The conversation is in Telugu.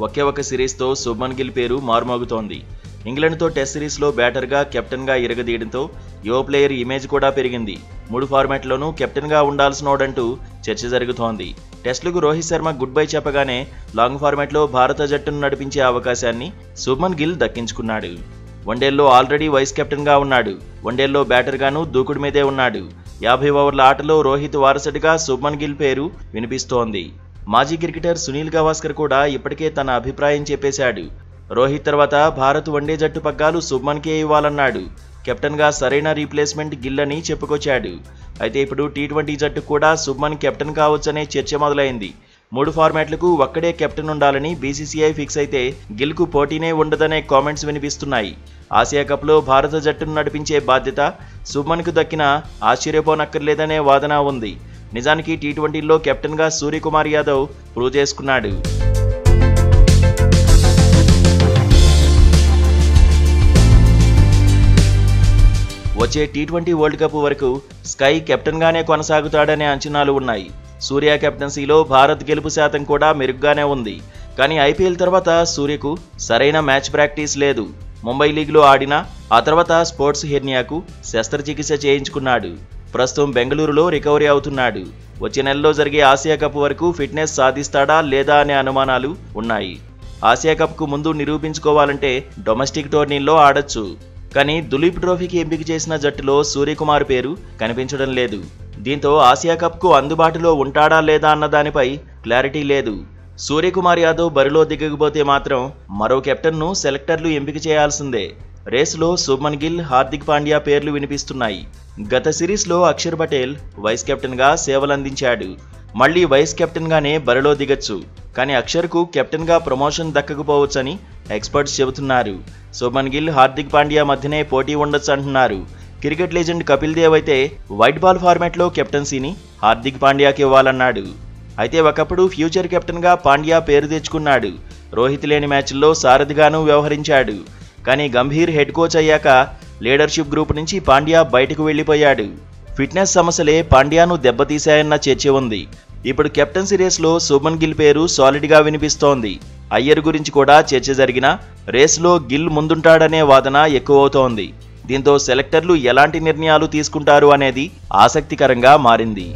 ఒకే ఒక సిరీస్తో శుభ్మన్ గిల్ పేరు మారుమోగుతోంది. ఇంగ్లాండ్తో టెస్ట్ సిరీస్లో బ్యాటర్గా కెప్టెన్గా ఇరగదీయడంతో యువ ప్లేయర్ ఇమేజ్ కూడా పెరిగింది. 3 ఫార్మాట్లోనూ కెప్టెన్గా ఉండాల్సినోడంటూ చర్చ జరుగుతోంది. టెస్టులకు రోహిత్ శర్మ గుడ్ బై చెప్పగానే లాంగ్ ఫార్మాట్లో భారత జట్టును నడిపించే అవకాశాన్ని శుభ్మన్ గిల్ దక్కించుకున్నాడు. వన్డేల్లో ఆల్రెడీ వైస్ కెప్టెన్గా ఉన్నాడు. వన్డేల్లో బ్యాటర్గాను దూకుడు మీదే ఉన్నాడు. 50 ఓవర్ల ఆటలో రోహిత్ వారసుడిగా శుభ్మన్ గిల్ పేరు వినిపిస్తోంది. మాజీ క్రికెటర్ సునీల్ గవాస్కర్ కూడా ఇప్పటికే తన అభిప్రాయం చెప్పేశాడు. రోహిత్ తర్వాత భారత్ వన్డే జట్టు పగ్గాలు శుభ్మన్కే ఇవ్వాలన్నాడు. కెప్టెన్గా సరైన రీప్లేస్మెంట్ గిల్ అని చెప్పుకొచ్చాడు. అయితే ఇప్పుడు టీ20 జట్టు కూడా శుభ్మన్ కెప్టెన్ కావచ్చనే చర్చ మొదలైంది. 3 ఫార్మాట్లకు ఒక్కడే కెప్టెన్ ఉండాలని బీసీసీఐ ఫిక్స్ అయితే గిల్కు పోటీనే ఉండదనే కామెంట్స్ వినిపిస్తున్నాయి. ఆసియా కప్లో భారత జట్టును నడిపించే బాధ్యత శుభ్మన్కు దక్కినా ఆశ్చర్యపోనక్కర్లేదనే వాదన ఉంది. నిజానికి టీ20లో కెప్టెన్గా సూర్యకుమార్ యాదవ్ ప్రూవ్ చేసుకున్నాడు. వచ్చే టీ20 వరల్డ్ కప్ వరకు స్కై కెప్టెన్గానే కొనసాగుతాడనే అంచనాలు ఉన్నాయి. సూర్య కెప్టెన్సీలో భారత్ గెలుపు శాతం కూడా మెరుగ్గానే ఉంది. కానీ ఐపీఎల్ తర్వాత సూర్యకు సరైన మ్యాచ్ ప్రాక్టీస్ లేదు. ముంబై లీగ్లో ఆడినా ఆ తర్వాత స్పోర్ట్స్ హెర్నియాకు శస్త్రచికిత్స చేయించుకున్నాడు. ప్రస్తుతం బెంగళూరులో రికవరీ అవుతున్నాడు. వచ్చే నెలలో జరిగే ఆసియా కప్ వరకు ఫిట్నెస్ సాధిస్తాడా లేదా అనే అనుమానాలు ఉన్నాయి. ఆసియా కప్కు ముందు నిరూపించుకోవాలంటే డొమెస్టిక్ టోర్నీల్లో ఆడొచ్చు. కానీ దులీప్ ట్రోఫీకి ఎంపిక చేసిన జట్టులో సూర్యకుమార్ పేరు కనిపించడం లేదు. దీంతో ఆసియా కప్కు అందుబాటులో ఉంటాడా లేదా అన్న దానిపై క్లారిటీ లేదు. సూర్యకుమార్ యాదవ్ బరిలో దిగకపోతే మాత్రం మరో కెప్టెన్ను సెలెక్టర్లు ఎంపిక చేయాల్సిందే. రేసులో శుభ్మన్ గిల్, హార్దిక్ పాండ్యా పేర్లు వినిపిస్తున్నాయి. గత సిరీస్లో అక్షర్ పటేల్ వైస్ కెప్టెన్గా సేవలందించాడు. మళ్లీ వైస్ కెప్టెన్గానే బరిలో దిగొచ్చు. కానీ అక్షర్కు కెప్టెన్గా ప్రమోషన్ దక్కకపోవచ్చని ఎక్స్పర్ట్స్ చెబుతున్నారు. శుభ్మన్ గిల్, హార్దిక్ పాండ్యా మధ్యనే పోటీ ఉండొచ్చు అంటున్నారు. క్రికెట్ లెజెండ్ కపిల్ దేవ్ అయితే వైట్ బాల్ ఫార్మాట్లో కెప్టెన్సీని హార్దిక్ పాండ్యాకి ఇవ్వాలన్నాడు. అయితే ఒకప్పుడు ఫ్యూచర్ కెప్టెన్గా పాండ్యా పేరు తెచ్చుకున్నాడు. రోహిత్ లేని మ్యాచ్ల్లో సారథిగానూ వ్యవహరించాడు. కానీ గంభీర్ హెడ్ కోచ్ అయ్యాక లీడర్షిప్ గ్రూప్ నుంచి పాండ్యా బయటకు వెళ్లిపోయాడు. ఫిట్నెస్ సమస్యలే పాండ్యాను దెబ్బతీశాయన్న చర్చ ఉంది. ఇప్పుడు కెప్టెన్సీ రేస్లో శుభ్మన్ గిల్ పేరు సాలిడ్గా వినిపిస్తోంది. అయ్యర్ గురించి కూడా చర్చ జరిగినా రేస్లో గిల్ ముందుంటాడనే వాదన ఎక్కువవుతోంది. దీంతో సెలెక్టర్లు ఎలాంటి నిర్ణయాలు తీసుకుంటారు అనేది ఆసక్తికరంగా మారింది.